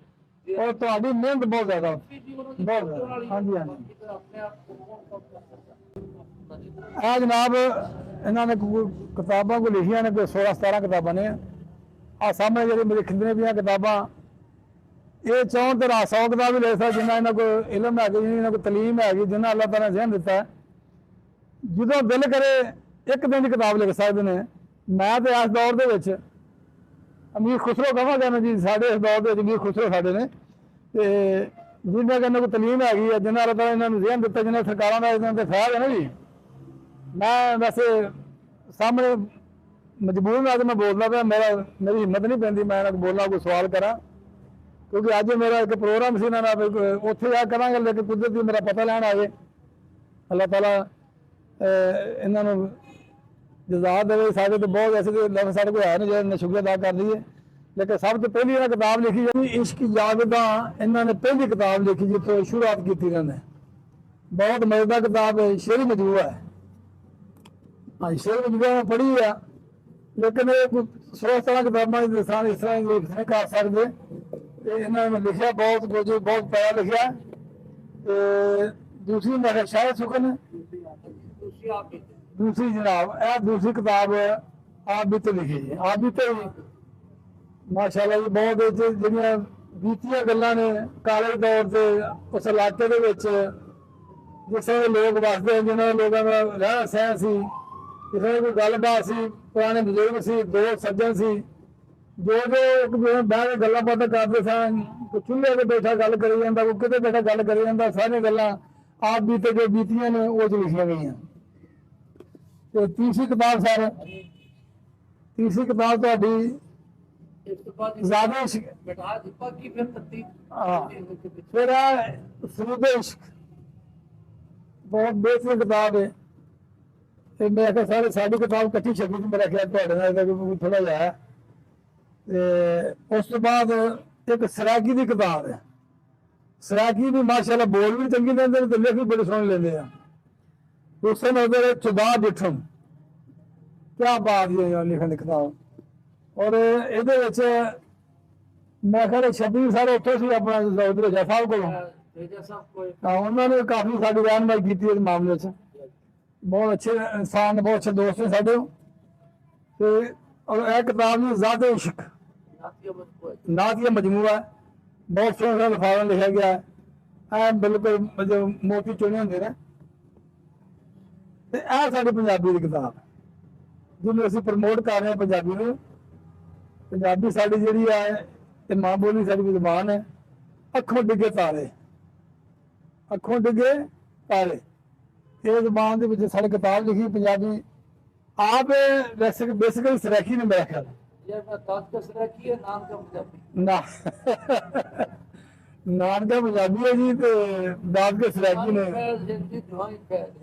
ਔਰ ਤੁਹਾਡੀ ਮਿਹਨਤ ਬਹੁਤ ਜ਼ਿਆਦਾ ਬਹੁਤ ਜ਼ਿਆਦਾ। ਹਾਂਜੀ ਹਾਂਜੀ ਆਪਣੇ ਆਪ ਨੂੰ ਆ ਜਨਾਬ ਇਹਨਾਂ ਨੇ ਕਿਤਾਬਾਂ ਕੋ ਲਿਖੀਆਂ ਨੇ, ਕੋਈ 16-17 ਕਿਤਾਬਾਂ ਨੇ। ਆ ਸਾਹਮਣੇ ਜਿਹੜੀ ਮੇਰੇ ਖਿੰਦਰੇ ਦੀਆਂ ਕਿਤਾਬਾਂ, ਇਹ ਚਾਹੁਣ ਤੇ 100 ਕਿਤਾਬ ਵੀ ਲੈ ਸਕਦਾ ਜਿੰਨਾ ਇਹਨਾਂ ਕੋਲ ਇਲਮ ਹੈ, ਜਿੰਨੀ ਇਹਨਾਂ ਕੋਲ ਤਲੀਮ ਹੈਗੀ, ਜਿੰਨਾ ਅੱਲਾਹ ਤਾਲਾ ਨੇ ਜ਼ਿਹਨ ਦਿੱਤਾ ਹੈ। ਜਦੋਂ ਦਿਲ ਕਰੇ ਇੱਕ ਦਿਨ ਦੀ ਕਿਤਾਬ ਲਿਖ ਸਕਦੇ ਨੇ। ਮੈਂ ਤੇ ਇਸ ਦੌਰ ਦੇ ਵਿੱਚ ਅਮੀਰ ਖੁਸਰੋ ਕਹਾਂਗਾ ਨਾ ਜੀ, ਸਾਡੇ ਇਸ ਦੌਰ ਦੇ ਵਿੱਚ ਅਮੀਰ ਖੁਸਰੋ ਸਾਡੇ ਨੇ, ਤੇ ਜਿੰਨਾ ਕਿ ਇਹਨਾਂ ਕੋਲ ਤਲੀਮ ਹੈਗੀ ਹੈ, ਜਿੰਨਾ ਅੱਲਾਹ ਤਾਲਾ ਇਹਨਾਂ ਨੂੰ ਜ਼ਿਹਨ ਦਿੱਤਾ, ਜਿੰਨਾ ਸਰਕਾਰਾਂ ਦਾ ਇਹਨਾਂ ਤੇ ਫੈਲ ਹੈ ਨਾ ਜੀ। ਮੈਂ ਵੈਸੇ ਸਾਹਮਣੇ ਮਜਬੂਰ ਨਾਲ ਮੈਂ ਬੋਲਦਾ ਪਿਆ, ਮੇਰੀ ਹਿੰਮਤ ਨਹੀਂ ਪੈਂਦੀ ਮੈਂ ਇਹਨਾਂ ਕੋਲ ਬੋਲਾਂ, ਕੋਈ ਸਵਾਲ ਕਰਾਂ, ਕਿਉਂਕਿ ਅੱਜ ਮੇਰਾ ਇੱਕ ਪ੍ਰੋਗਰਾਮ ਸੀ ਇਹਨਾਂ ਨਾਲ, ਉੱਥੇ ਜਾ ਕਰਾਂਗੇ, ਲੇਕਿਨ ਕੁਦਰਤੀ ਮੇਰਾ ਪਤਾ ਲੈਣ ਆ ਗਏ। ਅੱਲਾਹ ਤਾਲਾ ਇਹਨਾਂ ਨੂੰ ਜਜ਼ਾ ਦੇਵੇ। ਸਾਡੇ ਤੋਂ ਬਹੁਤ ਐਸੇ ਲਫ਼ਜ਼ ਸਾਡੇ ਕੋਲ ਹੈ ਨੇ ਜਿਹੜੇ ਸ਼ੁਕਰ ਅਦਾ ਕਰ ਲਈਏ, ਲੇਕਿਨ ਸਭ ਤੋਂ ਪਹਿਲੀ ਇਹਨਾਂ ਕਿਤਾਬ ਲਿਖੀ ਜਾਂਦੀ ਇਸ਼ਕ ਯਾਦਦਾਂ। ਇਹਨਾਂ ਨੇ ਪਹਿਲੀ ਕਿਤਾਬ ਲਿਖੀ ਜਿੱਥੋਂ ਸ਼ੁਰੂਆਤ ਕੀਤੀ ਇਹਨਾਂ ਨੇ। ਬਹੁਤ ਮਜ਼ੇਦਾਰ ਕਿਤਾਬ ਹੈ, ਸ਼ੇਰੀ ਮਜਮੂਆ ਹੈ। ਹਾਂ ਸ਼ੇਰੀ ਮਜਮੂਆ ਮੈਂ ਪੜ੍ਹੀ ਆ, ਲੇਕਿਨ ਇਹ ਕੋਈ 16 ਕਿਤਾਬਾਂ ਦੀ ਦਸਾਂ ਇਸ ਤਰ੍ਹਾਂ ਲਿਖ ਨਹੀਂ ਕਰ ਸਕਦੇ। ਤੇ ਇਹਨਾਂ ਨੇ ਲਿਖਿਆ ਬਹੁਤ ਕੁਝ, ਬਹੁਤ ਪਿਆਰਾ ਲਿਖਿਆ। ਤੇ ਦੂਸਰੀ ਮੇਰੇ ਸ਼ਾਇਦ ਸੁਖਨ, ਦੂਸਰੀ ਜਨਾਬ ਇਹ ਦੂਸਰੀ ਕਿਤਾਬ ਆਪ ਵੀ ਤੇ ਲਿਖੀ ਹੈ। ਆਪ ਵੀ ਤੇ ਮਾਸ਼ਾਅੱਲਾ ਜੀ ਬਹੁਤ ਇਹ 'ਚ ਜਿਹੜੀਆਂ ਬੀਤੀਆਂ ਗੱਲਾਂ ਨੇ ਕਾਲੇ ਦੌਰ ਤੇ ਉਸ ਇਲਾਕੇ ਦੇ ਵਿੱਚ, ਜਿਸ ਤਰ੍ਹਾਂ ਲੋਕ ਵਸਦੇ, ਜਿਹਨਾਂ ਲੋਕਾਂ ਦਾ ਰਹਿਣ ਸਹਿਣ ਸੀ, ਕਿਸੇ ਕੋਈ ਗੱਲਬਾਤ ਸੀ, ਪੁਰਾਣੇ ਬਜ਼ੁਰਗ ਸੀ, ਦੋਸਤ ਸੱਜਣ ਸੀ, ਜੋ ਇੱਕ ਦੂਜੇ ਬਹਿ ਕੇ ਗੱਲਾਂ ਬਾਤਾਂ ਕਰਦੇ ਸਨ। ਕੋਈ ਚੁੱਲ੍ਹੇ ਤੇ ਬੈਠਾ ਗੱਲ ਕਰੀ ਜਾਂਦਾ, ਕੋਈ ਕਿਤੇ ਬੈਠਾ ਗੱਲ ਕਰੀ ਜਾਂਦਾ। ਸਾਰੀਆਂ ਗੱਲਾਂ ਆਪ ਬੀਤੇ ਜੋ ਬੀਤੀਆਂ ਨੇ ਉਹ 'ਚ ਲਿਖੀਆਂ ਗਈਆਂ। ਤੇ ਤੀਸਰੀ ਕਿਤਾਬ ਸਰ, ਤੀਸਰੀ ਕਿਤਾਬ ਤੁਹਾਡੀ ਜ਼ਿਆਦਾ ਬਿਠਾ ਦਿੱਤਾ ਕਿ ਫਿਰ ਤਰਤੀਬ ਫਿਰ ਸਰੂਦ ਇਸ਼ਕ, ਬਹੁਤ ਬਿਹਤਰੀਨ ਕਿਤਾਬ ਹੈ। ਤੇ ਮੈਂ ਕਿਹਾ ਸਾਰੇ ਸਾਡੀ ਕਿਤਾਬ ਇਕੱਠੀ ਛਪੀ, ਮੇਰਾ ਖਿਆਲ ਤੁਹਾਡੇ ਨਾਲ ਥੋੜਾ ਜਿਹਾ ਹੈ। ਤੇ ਉਸ ਤੋਂ ਬਾਅਦ ਇੱਕ ਸਰਾਗੀ ਦੀ ਕਿਤਾਬ ਹੈ। ਸਰਾਗੀ ਵੀ ਮਾਸ਼ਾਅੱਲਾ ਬੋਲ ਵੀ ਚੰਗੀ ਲੈਂਦੇ ਨੇ ਤੇ ਲਿਖ ਵੀ ਬੜੇ ਸੋਹਣੇ ਲੈਂਦੇ ਆ। ਦੂਸਰੇ ਨਜ਼ਰ ਚੁਬਾ ਡਿਠਮ, ਕਿਆ ਬਾਤ ਹੈ ਲਿਖਣ ਦੀ ਕਿਤਾਬ। ਔਰ ਇਹਦੇ ਵਿੱਚ ਮੈਂ ਖਿਆਲ ਛੱਬੀ ਸਾਰੇ ਉੱਥੇ ਸੀ ਆਪਣਾ ਉਧਰ ਰਜਾ ਸਾਹਿਬ ਕੋਲੋਂ। ਉਹਨਾਂ ਨੇ ਕਾਫੀ ਸਾਡੀ ਰਹਿਨਮਾਈ ਕੀਤੀ ਇਸ ਮਾਮਲੇ 'ਚ। ਬਹੁਤ ਅੱਛੇ ਇਨਸਾਨ, ਬਹੁਤ ਅੱਛੇ ਦੋਸਤ ਨੇ ਸਾਡੇ। ਤੇ ਔਰ ਇਹ ਕਿਤਾਬ ਨੂੰ ਜ਼ਾਤ ਇਸ਼ਕ ਨਾਤੀਆ ਮਜਮੂਆ ਹੈ, ਬਹੁਤ ਸੋਹਣਾ ਲਿਖਾਵਾ ਲਿਖਿਆ ਗਿਆ ਹੈ। ਐ ਬਿਲਕੁਲ ਜੋ ਮੋਤੀ ਚੁਣੇ ਹੁੰਦੇ ਨੇ। ਤੇ ਇਹ ਸਾਡੀ ਪੰਜਾਬੀ ਦੀ ਕਿਤਾਬ ਜਿਹਨੂੰ ਅਸੀਂ ਪ੍ਰਮੋਟ ਕਰ ਰਹੇ ਹਾਂ ਪੰਜਾਬੀ ਨੂੰ। ਪੰਜਾਬੀ ਸਾਡੀ ਜਿਹੜੀ ਹੈ ਇਹ ਮਾਂ ਬੋਲੀ, ਸਾਡੀ ਜ਼ੁਬਾਨ ਹੈ। ਅੱਖੋਂ ਡਿੱਗੇ ਤਾਰੇ, ਅੱਖੋਂ ਡਿੱਗੇ ਤਾਰੇ, ਇਹ ਜ਼ੁਬਾਨ ਦੇ ਵਿੱਚ ਸਾਡੀ ਕਿਤਾਬ ਲਿਖੀ ਪੰਜਾਬੀ। ਆਪ ਬੇਸਿਕਲੀ ਸਰਾਖੀ ਨੇ ਮੇਰਾ ਖਿਆਲ ਨਾ ਨਾਨਕਾ ਪੰਜਾਬੀ ਹੈ ਜੀ, ਤੇ ਦਾਦ ਕੇ ਸਰਾਖੀ ਨੇ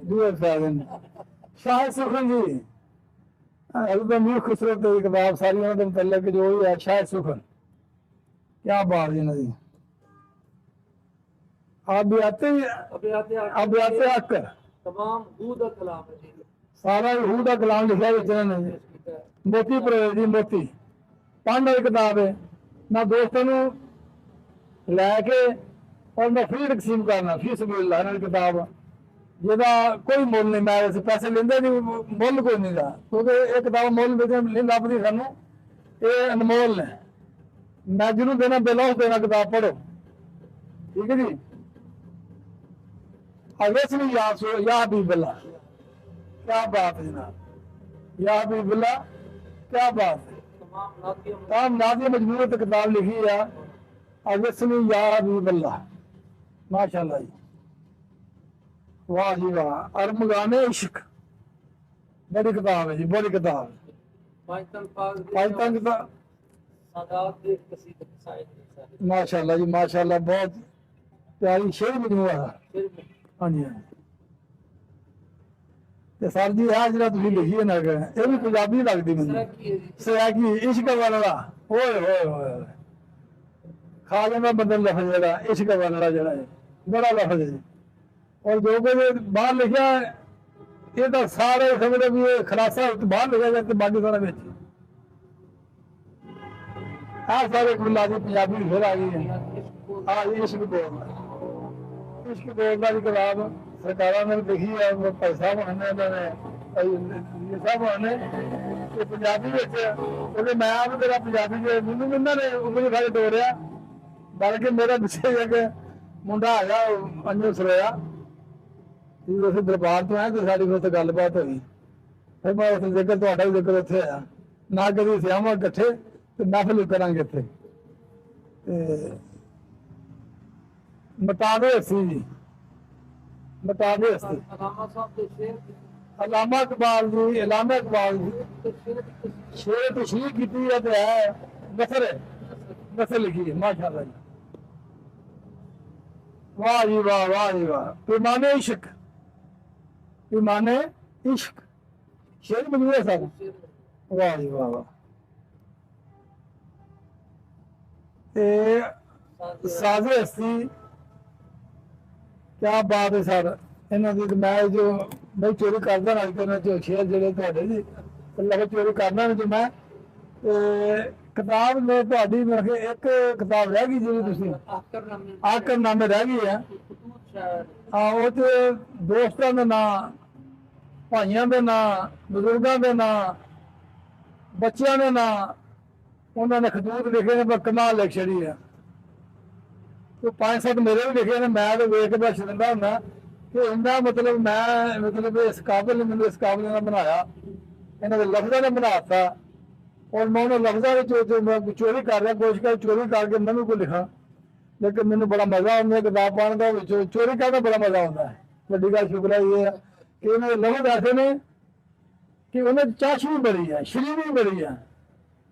ਦੂਏ ਫੈਜ਼ਨ ਨੇ। ਸ਼ਾਹਿਦ ਸੁਖਨ ਜੀ ਅਮੀਰ ਖੁਸਰੋ ਦੀ ਕਿਤਾਬ ਸਾਰੀ ਉਹਨਾਂ ਦੇ ਮੁਤਲਕ ਜੋ ਵੀ ਹੈ। ਸ਼ਾਹਿਦ ਸੁਖਨ ਕਿਆ ਬਾਤ ਜੀ ਇਹਨਾਂ ਦੀ। ਅਬਿਆਤੇ ਅਕਰ तमाम हू दा कलाम है जी, सारा हू दा कलाम लिखा है इन्होंने। मोती परोए जी, मोती पढ़ने की किताब है। मैं दोस्तों को लैके और मैं फ्री तकसीम करना, फी सबीलिल्लाह इन्होंने किताब जिहदा कोई मुल नहीं। मैं वैसे पैसे लेंदे नहीं, मुल कोई नहीं गा, क्योंकि ये किताब मुल नहीं लभदी सानू, ये अनमोल ने। मैं जिन्होंने देना बिल उस देना, किताब पढ़ो, ठीक है जी। अगले या हबीबल्ला, क्या बात है जनाब, या हबीबल्ला क्या बात है। तमाम नादिया मजमूए तो किताब लिखी है अगले या हबीबल्ला, माशाल्लाह जी, वाह जी वाह। अरमगाने इश्क बड़ी किताब है जी, बड़ी किताब। माशाल्लाह जी माशाल्लाह, बहुत ਪਿਆਰੀ ਸ਼ੇਰ ਮਜਮੂਆ ਦਾ। ਹਾਂਜੀ ਹਾਂਜੀ। ਤੇ ਸਰ ਜੀ ਆ ਜਿਹੜਾ ਤੁਸੀਂ ਲਿਖੀ ਹੈ ਨਗ, ਇਹ ਵੀ ਪੰਜਾਬੀ ਲੱਗਦੀ ਮੈਨੂੰ। ਸਰਾਕੀ ਇਸ਼ਕ ਵਾਲਾ, ਓਏ ਹੋਏ ਹੋਏ, ਖਾ ਜਾਂਦਾ ਬੰਦੇ ਨੂੰ ਲਫ਼ਜ਼ ਜਿਹੜਾ ਇਸ਼ਕ ਵਾਲਾ ਜਿਹੜਾ ਹੈ, ਬੜਾ ਲਫ਼ਜ਼ ਹੈ। ਔਰ ਜੋ ਕੁਝ ਬਾਹਰ ਲਿਖਿਆ ਇਹ ਤਾਂ ਸਾਰੇ ਸਮਝਦੇ ਵੀ ਇਹ ਖਲਾਸਾ ਬਾਹਰ ਲਿਖਿਆ ਗਿਆ ਤੇ ਬਾਕੀ ਸਾਰਾ ਵਿੱਚ। ਆਹ ਸਾਰੇ ਗੁੱਲਾ ਦੀ ਪੰਜਾਬੀ ਫਿਰ ਆ ਗਈ ਹੈ। ਆਹ ਇਸ਼ਕ ਬੋਲਦਾ, ਇਸ਼ਕ ਬੋਲਦਾ ਦੀ ਕਿਤਾਬ ਸਰਕਾਰਾਂ ਨੇ ਲਿਖੀ ਹੈ, ਭਾਈ ਸਾਹਿਬ ਨੇ ਇਹਨਾਂ ਨੇ ਸਾਹਿਬ ਨੇ ਤੇ ਪੰਜਾਬੀ ਵਿੱਚ ਉਹਦੇ ਮੈਂ ਆਪ ਮੇਰਾ ਪੰਜਾਬੀ ਚ ਮੈਨੂੰ ਇਹਨਾਂ ਨੇ ਉਂਗਲੀ ਖਾ ਕੇ ਤੋਰਿਆ, ਬਲਕਿ ਮੇਰਾ ਪਿੱਛੇ ਜਾ ਕੇ ਮੁੰਡਾ ਆਇਆ ਅੰਜੂ ਸਰੋਇਆ, ਅਸੀਂ ਦਰਬਾਰ ਤੋਂ ਆਏ ਤੇ ਸਾਡੀ ਉੱਥੇ ਗੱਲਬਾਤ ਹੋਈ। ਫਿਰ ਮੈਂ ਉੱਥੇ ਜ਼ਿਕਰ ਤੁਹਾਡਾ ਵੀ ਜ਼ਿਕਰ ਉੱਥੇ ਆਇਆ, ਨਾ ਕਦੀ ਸਿਆਵਾਂ ਇਕੱਠੇ ਤੇ ਨਫਲ ਕਰਾਂਗੇ ਇੱਥੇ। ਤੇ ਮਟਾਵੇ ਅਸੀਂ ਜੀ, ਮਟਾਵੇ ਅਸੀਂ ਅਲਾਮਾ ਇਕਬਾਲ ਜੀ, ਅਲਾਮਾ ਇਕਬਾਲ ਜੀ ਸ਼ੇਰ ਤਸ਼ਰੀਹ ਕੀਤੀ ਹੈ ਤੇ ਹੈ ਨਸਰ ਹੈ, ਨਸਰ ਲਿਖੀ ਹੈ ਮਾਸ਼ਾਅੱਲਾ ਜੀ। ਵਾਹ ਜੀ ਵਾਹ, ਵਾਹ ਜੀ ਵਾਹ। ਪੈਮਾਨੇ ਇਸ਼ਕ, ਪੈਮਾਨੇ ਇਸ਼ਕ ਸ਼ੇਰ ਮਜਮੂਆ ਸਾਹਿਬ। ਵਾਹ ਜੀ ਵਾਹ ਵਾਹ। ਤੇ ਸਾਜ਼ੇ ਹਸਤੀ ਕਿਆ ਬਾਤ ਹੈ ਸਰ ਇਹਨਾਂ ਦੀ। ਮੈਂ ਜੋ ਮੈਂ ਚੋਰੀ ਕਰਦਾ ਨਾ ਇਹਨਾਂ ਚੋਂ ਸ਼ੇਰ ਜਿਹੜੇ ਤੁਹਾਡੇ ਜੀ ਅੱਲਾਹ ਚੋਰੀ ਕਰਨਾ ਜੋ ਮੈਂ ਕਿਤਾਬ ਨੇ ਤੁਹਾਡੀ ਮੇਰੇ ਕੋਲ ਇੱਕ ਕਿਤਾਬ ਰਹਿ ਗਈ ਜਿਹੜੀ ਤੁਸੀਂ ਆਕਰਨਾਮੇ ਰਹਿ ਗਈ ਹੈ। ਹਾਂ ਉਹ ਤੇ ਦੋਸਤਾਂ ਦੇ ਨਾਂ, ਭਾਈਆਂ ਦੇ ਨਾਂ, ਬਜ਼ੁਰਗਾਂ ਦੇ ਨਾਂ, ਬੱਚਿਆਂ ਦੇ ਨਾਂ ਉਹਨਾਂ ਨੇ ਖਤੂਤ ਲਿਖੇ ਨੇ, ਮੈਂ ਕਮਾਲ ਲਿਖ ਛੜੀ ਆ। ਤੇ 5-7 ਮੇਰੇ ਵੀ ਲਿਖੇ ਨੇ, ਮੈਂ ਤਾਂ ਵੇਖ ਕੇ ਸ਼ਰਮਿੰਦਾ ਹੁੰਦਾ ਕਿ ਇਹਦਾ ਮਤਲਬ ਮੈਂ ਮਤਲਬ ਇਸ ਕਾਬਲ ਨੇ ਮੈਨੂੰ ਇਸ ਕਾਬਲ ਨਾਲ ਬਣਾਇਆ, ਇਹਨਾਂ ਦੇ ਲਫ਼ਜ਼ਾਂ ਨੇ ਬਣਾਤਾ। ਔਰ ਮੈਂ ਉਹਨਾਂ ਲਫ਼ਜ਼ਾਂ ਵਿੱਚ ਮੈਂ ਚੋਰੀ ਕਰ ਰਿਹਾ, ਕੋਸ਼ਿਸ਼ ਕਰ ਚੋਰੀ ਕਰਕੇ ਮੈਂ ਵੀ ਕੋਈ ਲਿਖਾਂ, ਲੇਕਿਨ ਮੈਨੂੰ ਬੜਾ ਮਜ਼ਾ ਆਉਂਦਾ ਕਿਤਾਬ ਪੜ੍ਹਨ ਦਾ, ਵਿੱਚ ਚੋਰੀ ਕਰਨ ਦਾ ਬੜਾ ਮਜ਼ਾ ਆਉਂਦਾ ਹੈ। ਵੱਡੀ ਗੱਲ ਸ਼ੁਕਰ ਹੈ ਇਹ ਕਿ ਇਹਨਾਂ ਦੇ ਲਫ਼ਜ਼ ਐਸੇ ਨੇ ਕਿ ਉਹਨਾਂ ਦੀ ਚਾਸ਼ਨੀ ਬੜੀ ਹੈ, ਸ਼ਰੀਰੀ ਬੜੀ ਹੈ,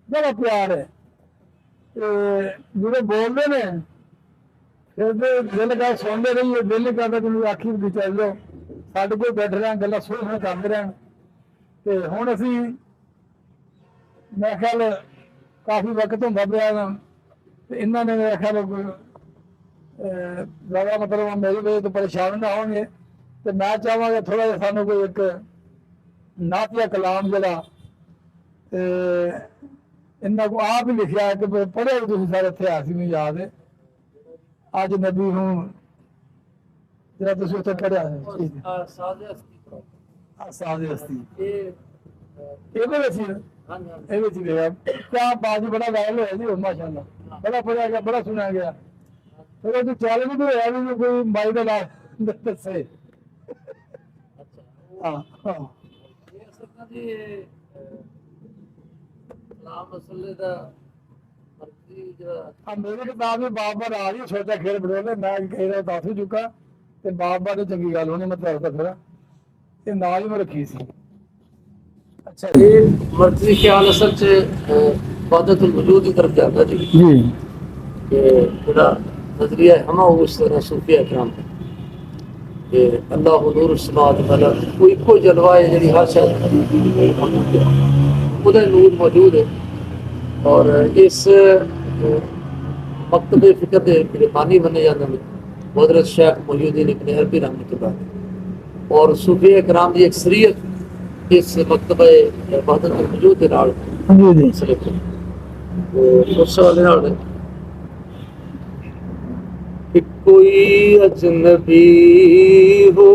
ਬੜਾ ਪਿਆਰ ਹੈ। ਜਿਹੜੇ ਬੋਲਦੇ ਨੇ ਫਿਰ ਦਿਲ ਕਰ ਸੁਣਦੇ ਰਹੀਏ, ਦਿਲ ਨਹੀਂ ਕਰਦਾ ਕਿ ਆਖੀ ਵੀ ਚੱਲ ਜਾਓ, ਸਾਡੇ ਕੋਲ ਬੈਠ ਰਹਿਣ, ਗੱਲਾਂ ਸੁਣ ਕਰਦੇ ਰਹਿਣ। ਤੇ ਹੁਣ ਅਸੀਂ ਮੈਂ ਖਿਆਲ ਕਾਫੀ ਵਕਤ ਹੁੰਦਾ ਪਿਆ ਤੇ ਇਹਨਾਂ ਨੇ ਮੇਰਾ ਖਿਆਲ ਜ਼ਿਆਦਾ ਮਤਲਬ ਮੇਰੀ ਵਜ੍ਹਾ ਤੋਂ ਪਰੇਸ਼ਾਨ ਨਾ ਹੋਣਗੇ। ਤੇ ਮੈਂ ਚਾਹਾਂਗਾ ਥੋੜਾ ਜਿਹਾ ਸਾਨੂੰ ਕੋਈ ਇੱਕ ਨਾਤੀਆ ਕਲਾਮ ਜਿਹੜਾ ਤੇ ਇਹਨਾਂ ਕੋ ਆਪ ਹੀ ਲਿਖਿਆ ਕਿ ਪੜ੍ਹੇ ਤੁਸੀਂ ਸਾਰੇ ਇਤਿਹਾਸ ਨੂੰ ਯਾਦ ਹੈ। ਅੱਜ ਨਬੀ ਨੂੰ ਜਿਹੜਾ ਤੁਸੀਂ ਉੱਥੇ ਪੜ੍ਹਿਆ ਸਾਜ਼ੇ ਹਸਤੀ ਇਹਦੇ ਵਿੱਚ ਇਹ ਵਿੱਚ ਗਿਆ ਕਿਆ ਬਾਜੀ ਬੜਾ ਵਾਇਰਲ ਹੋਇਆ ਜੀ ਮਾਸ਼ਾਅੱਲਾ, ਬੜਾ ਪੜਿਆ ਗਿਆ, ਬੜਾ ਸੁਣਿਆ ਗਿਆ। ਫਿਰ ਉਹ ਚੈਲੰਜ ਵੀ ਹੋਇਆ ਵੀ ਕੋਈ ਮਾਈ ਦਾ ਲਾ ਦੱਸੇ। ਹਾਂ ਹਾਂ ਮੇਰੀ ਕਿਤਾਬ ਵੀ ਬਾਬਾ ਆ ਰਹੀ ਸੋਚਿਆ ਖੇਡ ਬੜੋਲੇ ਮੈਂ ਕਹੇ ਦੱਸ ਚੁੱਕਾ ਤੇ ਬਾਬਾ ਦੀ ਚੰਗੀ ਗੱਲ ਹੋਣੀ ਮੈਂ ਦੱਸਦਾ ਫਿਰ ਇਹ ਨਾਲ ਹੀ ਮੈਂ ਰੱਖੀ ਸੀ। ਅੱਛਾ ਇਹ ਮਰਜ਼ੀ ਖਿਆਲ ਅਸਲ ਚ ਵਾਹਦਤੁਲ ਵਜੂਦ ਦੀ ਤਰਫ ਜਾਂਦਾ ਜੀ ਜੀ ਕਿ ਜਿਹੜਾ ਨਜ਼ਰੀਆ ਹਮਾ ਉਸ ਤਰ੍ਹਾਂ ਸੂਫੀਆ ਇਕਰਾਮ ਕਿ ਅੱਲਾਹ ਹੁਜ਼ੂਰ ਸਮਾਦ ਵਾਲਾ ਕੋਈ ਇੱਕੋ ਜਲਵਾ ਹੈ ਜਿਹੜੀ ਹਰ ਸ਼ਾਇਦ ਉਹਦਾ ਨੂਰ ਮੌਜੂਦ ਹੈ। ਔਰ ਇਸ ਮਕਤਬ ਫਿਕਰ ਦੇ ਜਿਹੜੇ ਬਾਨੀ ਬਣੇ ਜਾਂਦੇ ਨੇ हज़रत शेख मोहिउद्दीन इब्न अरबी रहमतुल्लाह और सूफी इकराम की अक्सरियत इस मकतबे वहदतुल वजूद के नाल उस वाले नाल कि कोई अजनबी हो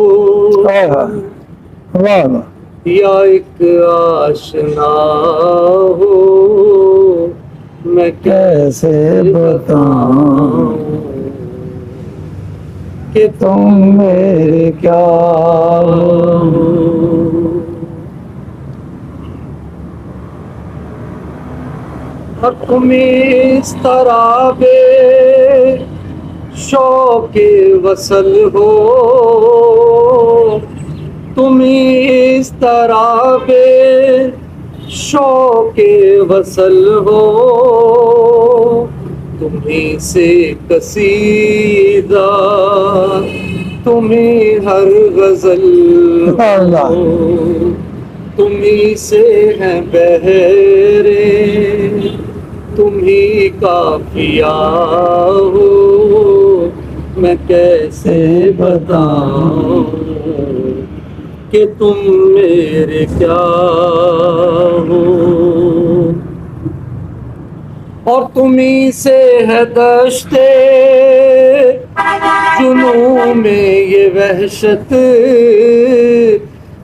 या एक आशना हो मैं कैसे बताऊं कि तुम मेरे क्या हो। तुम इस तरह बे शौक़े वसल हो, तुम इस तरह बे शौक़े वसल हो, تمہیں سے قصیدہ تمہیں ہر غزل اللہ۔ ہو، تمہیں سے ہیں بہرے تمہیں قافیہ ہو، میں کیسے بتاؤں کہ تم میرے کیا ہو، اور تمہیں سے ہے دشتے جنوں میں یہ وحشت،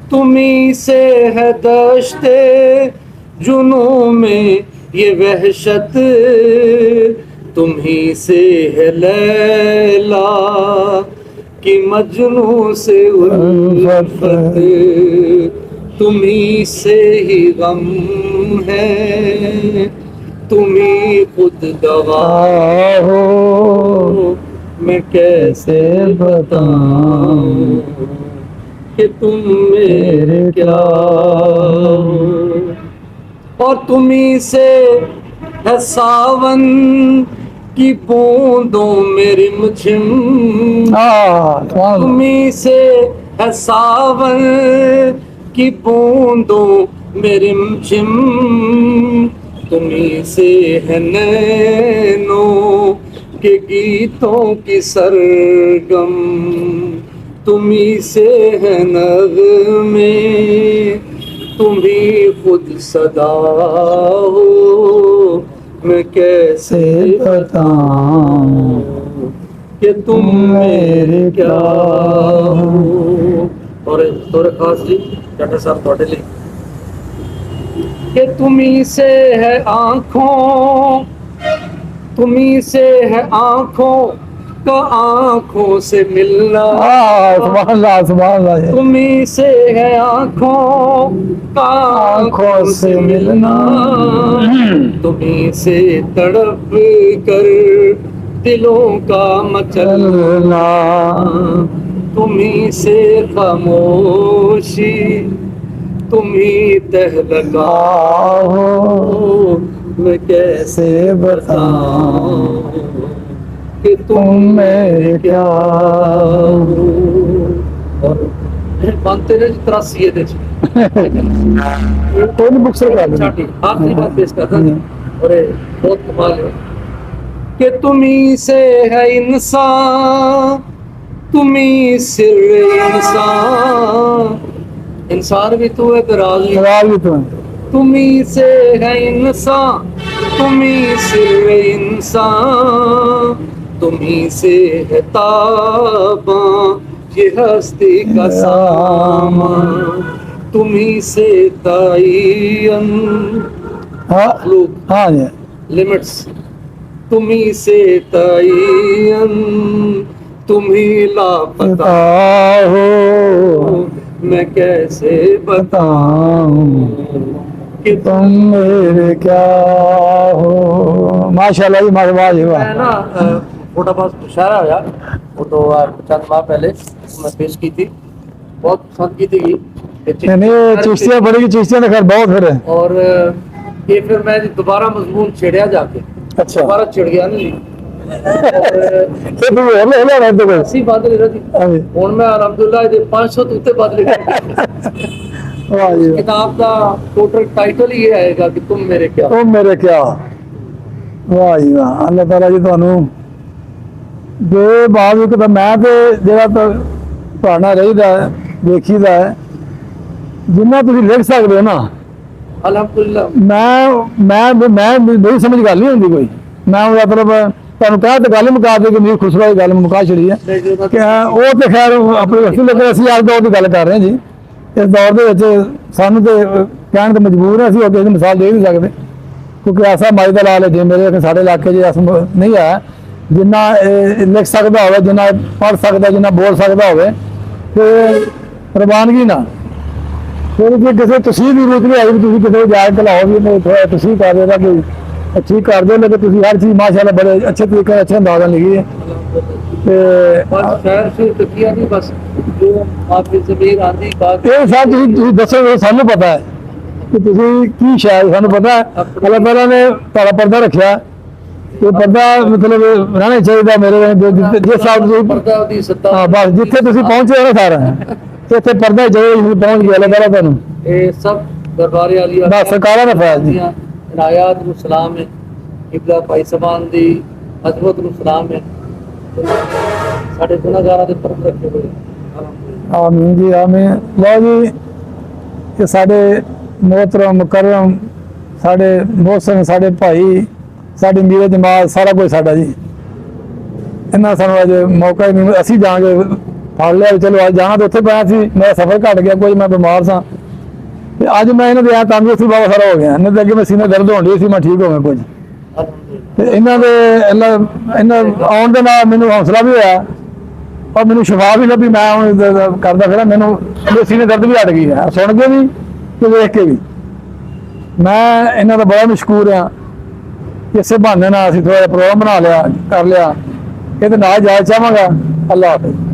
تمہیں سے ہے دشتے جنوں میں یہ وحشت، تمہیں سے ہے لیلا کہ مجنوں سے الفت، تمہیں سے ہی غم ہے تمہیں خود گواہ ہو، میں کیسے بتاؤں کہ تم میرے کیا ہو، اور تمہیں سے ہے ساون کی بوندوں میں رمجھم، تمہیں سے ہے ساون کی بوندوں میں رمجھم، تمہیں سے ہے نینوں کے گیتوں کی سرگم، تمہیں سے ہے نغمے تمہیں خود صدا ہو، میں کیسے بتاؤں کہ تم میرے کیا ہو، اور طور خاص جی ڈاکٹر صاحب تھوڑے لیے کہ تمہیں سے ہے آنکھوں، تمہیں سے ہے آنکھوں کا آنکھوں سے ملنا، سبحان اللہ سبحان اللہ، تمہیں سے ہے آنکھوں کا آنکھوں سے ملنا، تمہیں سے تڑپ کر دلوں کا مچلنا، تمہیں سے خاموشی تمہیں تہلکا ہو، میں کیسے بتاؤں کہ تم میرے کیا ہو، اور مانتے رہے جتنا سیے دے کوئی بک سے کر چھاٹی آخری بات پیش کرتا ہوں، اور بہت کمال ہے کہ تمہیں سے ہے انسان، تمہیں سر انسان، انسان بھی تو ہے دراز بھی تو تمہیں سے ہے انسان، تمہیں سر انسان، تمہیں سے ہے تاباں یہ ہستی کا سامان، تمہیں سے تعین ہاں جی لمٹس، تمہیں سے تعین تمہیں لاپتہ ہو، میں کیسے بتاؤں کہ تم میرے کیا ہو، ماشاء اللہ جی ماشاء اللہ، میں نا چھوٹا پاس مشاعرہ ہوا وہ تو چند ماہ پہلے میں پیش کی تھی، بہت پسند کی تھی چشتیاں بڑی چشتیاں تو خیر بہت پھر ہے، اور یہ پھر میں دوبارہ مضمون چھیڑیا جا کے، اچھا دوبارہ چھڑ گیا نہیں اسی بادل رہتی ہوں میں الحمدللہ 500 تو بادل کتاب کا ٹوٹل ٹائٹل ہی یہ آئے گا کہ تم میرے کیا، تم میرے کیا، واہ جی واہ، اللہ تعالیٰ جی تمہیں دے بعد ایک میں جا پڑھنا رہی دیکھی ہے جنہ تھی لکھ سکتے ہو نا، الحمدللہ میں میری سمجھ گل نہیں ہوتی کوئی، میں مطلب تمہیں کہا تو گل مکا دے کہ میری خسرو کی گل مکا چڑی ہے کہ وہ تو خیر اپنے وقت لیکن اسی اج دور کی گل کر رہے ہیں جی، اس دور کے سانوں تو کہنے تو مجبور ہیں، اسی اور کسی مثال دے نہیں سکتے کیونکہ ایسا مائی کا لال ہے جی میرے سارے علاقے جی ایسا نہیں ہے جنہ لکھ سکتا ہو، جنہ پڑھ سکتا، جنہ بول سکتا ہوئے تو روانگی نہ پھر جی کسی تصویر کی ضرورت نہیں آئی بھی تھی کسی جا کے لاؤ بھی نہیں تھوڑا تصویر کر دے گا کوئی اچھی کر دو، لیکن تھی ہر چیز ماشاء اللہ بڑے اچھے طریقے اچھے انداز لکھی ہے، بس جو آپ کی زمین آندھی یہ سب تھی دسو سانو پتا ہے کہ تھی کی شاید سانو پتا ہے اللہ تعالیٰ نے تارا پردہ رکھا ਇਹ ਪਰਦਾ ਮਤਲਬ ਰਹਿਣਾ ਚਾਹੀਦਾ ਮੇਰੇ ਜਿਸ ਸਾਲ ਤੁਸੀਂ ਪਰਦਾ ਦੀ ਸੱਤਾ ਹਾਂ ਬਸ ਜਿੱਥੇ ਤੁਸੀਂ ਪਹੁੰਚੇ ਹੋ ਨਾ ਸਾਰਾ ਇੱਥੇ ਪਰਦਾ ਚਾਹੀਦਾ ਪਹੁੰਚ ਗਿਆ ਅੱਲਾਹ ਤਾਲਾ ਤੁਹਾਨੂੰ ਇਹ ਸਭ ਦਰਬਾਰੇ ਵਾਲੀ ਬਸ ਸਰਕਾਰਾਂ ਦਾ ਫੈਜ਼ ਜੀ ਇਨਾਇਤ ਨੂੰ ਸਲਾਮ ਹੈ ਕਿਬਲਾ ਭਾਈ ਸਬਾਨ ਦੀ ਅਜ਼ਮਤ ਨੂੰ ਸਲਾਮ ਹੈ ਸਾਡੇ ਗੁਨਾਹਗਾਰਾਂ ਦੇ ਪਰਦ ਰੱਖੇ ਹੋਏ ਆਮੀਨ ਜੀ ਆਮੀਨ ਲਓ ਜੀ ਇਹ ਸਾਡੇ ਮੋਹਤਰਮ ਮੁਕਰਮ ਸਾਡੇ ਮੋਹਸਨ ਸਾਡੇ ਭਾਈ ਸਾਡੀ ਮੀਰ ਜਮਾਤ ਸਾਰਾ ਕੁਝ ਸਾਡਾ ਜੀ ਇਹਨਾਂ ਸਾਨੂੰ ਅੱਜ ਮੌਕਾ ਹੀ ਨਹੀਂ ਅਸੀਂ ਜਾਾਂਗੇ ਫੜ ਲਿਆ ਵੀ ਚਲੋ ਅੱਜ ਜਾਣਾ ਤਾਂ ਉੱਥੇ ਪਿਆ ਸੀ ਮੇਰਾ ਸਫ਼ਰ ਘਟ ਗਿਆ ਕੁਝ ਮੈਂ ਬਿਮਾਰ ਸਾਂ ਤੇ ਅੱਜ ਮੈਂ ਇਹਨਾਂ ਦੇ ਆ ਤੰਦਰੁਸਤ ਬਾਬਾ ਸਾਰਾ ਹੋ ਗਿਆ ਨਹੀਂ ਤਾਂ ਅੱਗੇ ਮੈਂ ਸੀਨੇ ਦਰਦ ਹੋਣ ਡਈ ਸੀ ਮੈਂ ਠੀਕ ਹੋ ਗਿਆ ਕੁਝ ਤੇ ਇਹਨਾਂ ਦੇ ਇਹਨਾਂ ਆਉਣ ਦੇ ਨਾਲ ਮੈਨੂੰ ਹੌਸਲਾ ਵੀ ਹੋਇਆ ਔਰ ਮੈਨੂੰ ਸ਼ਿਫਾ ਵੀ ਲੱਭੀ ਮੈਂ ਹੁਣ ਕਰਦਾ ਫਿਰ ਮੈਨੂੰ ਮੇਰੇ ਸੀਨੇ ਦਰਦ ਵੀ ਹਟ ਗਈ ਹੈ ਸੁਣ ਕੇ ਵੀ ਤੇ ਵੇਖ ਕੇ ਵੀ ਮੈਂ ਇਹਨਾਂ ਦਾ ਬੜਾ ਮਸ਼ਕੂਰ ਆ ਇਸੇ ਬਹਾਨੇ ਨਾਲ ਅਸੀਂ ਥੋੜਾ ਪ੍ਰੋਗਰਾਮ ਬਣਾ ਲਿਆ ਕਰ ਲਿਆ ਇਹਦੇ ਨਾਲ ਜਾਇ ਚਾਹਾਂਗਾ ਅੱਲਾਹ ਹਾਫਿਜ਼